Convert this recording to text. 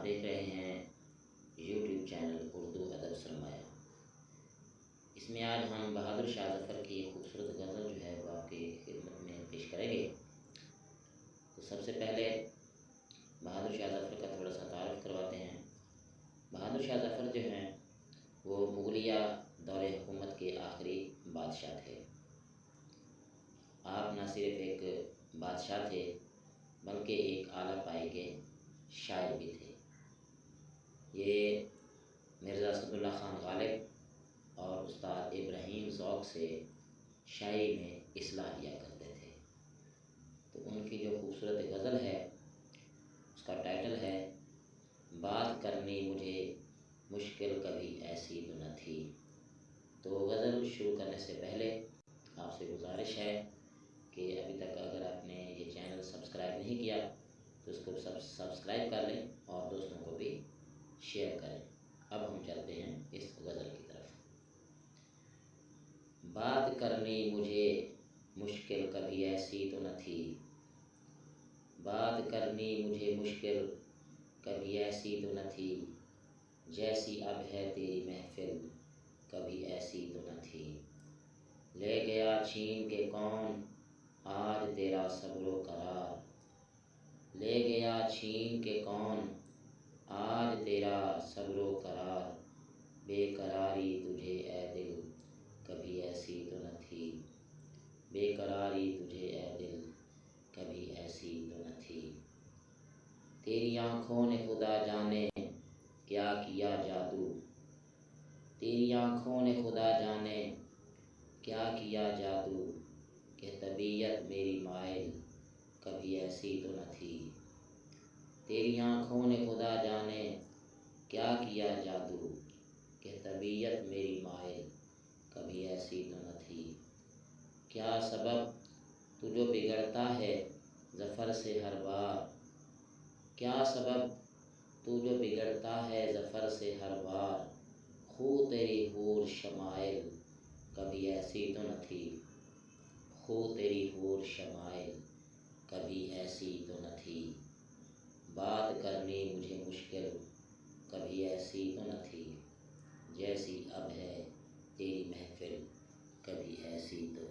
دیکھ رہے ہیں یوٹیوب چینل اردو ادب سرمایہ۔ اس میں آج ہم بہادر شاہ ظفر کی ایک خوبصورت غزل جو ہے وہ آپ کی خدمت میں پیش کریں گے۔ تو سب سے پہلے بہادر شاہ ظفر کا تھوڑا سا تعارف کرواتے ہیں۔ بہادر شاہ ظفر جو ہیں وہ مغلیہ دور حکومت کے آخری بادشاہ تھے۔ آپ نہ صرف ایک بادشاہ تھے بلکہ ایک اعلیٰ پائے کے شاعر بھی تھے۔ یہ مرزا اسداللہ خان غالب اور استاد ابراہیم ذوق سے شاعری میں اصلاح لیا کرتے تھے۔ تو ان کی جو خوبصورت غزل ہے اس کا ٹائٹل ہے بات کرنی مجھے مشکل کبھی ایسی تو نہ تھی۔ تو غزل شروع کرنے سے پہلے آپ سے گزارش ہے کہ ابھی تک اگر آپ نے یہ چینل سبسکرائب نہیں کیا تو اس کو سبسکرائب کر لیں اور دوستوں کو بھی شیئر کریں۔ اب ہم چلتے ہیں اس غزل کی طرف۔ بات کرنی مجھے مشکل کبھی ایسی تو نہ تھی، بات کرنی مجھے مشکل کبھی ایسی تو نہ تھی، جیسی اب ہے تیری محفل کبھی ایسی تو نہ تھی۔ لے گیا چھین کے کون آج تیرا صبر و قرار، لے گیا چھین کے کون آج تیرا صبر و قرار، بے قراری تجھے اے دل کبھی ایسی تو نہ تھی، بے قراری تجھے اے دل کبھی ایسی تو نہ تھی۔ تیری آنکھوں نے خدا جانے کیا کیا جادو، تیری آنکھوں نے خدا جانے کیا کیا جادو، کہ طبیعت میری مائل کبھی ایسی تو نہ تھی۔ تیری آنکھوں نے خدا جانے کیا کیا جادو، کہ طبیعت میری مائل کبھی ایسی تو نہ تھی۔ کیا سبب تو جو بگڑتا ہے ظفر سے ہر بار، کیا سبب تو جو بگڑتا ہے ظفر سے ہر بار، خو تیری حور شمائل کبھی ایسی تو نہ تھی، خو تیری حور شمائل کبھی ایسی تو نہ تھی۔ بات کرنی مجھے مشکل کبھی ایسی تو نہ تھی، جیسی اب ہے تیری محفل کبھی ایسی تو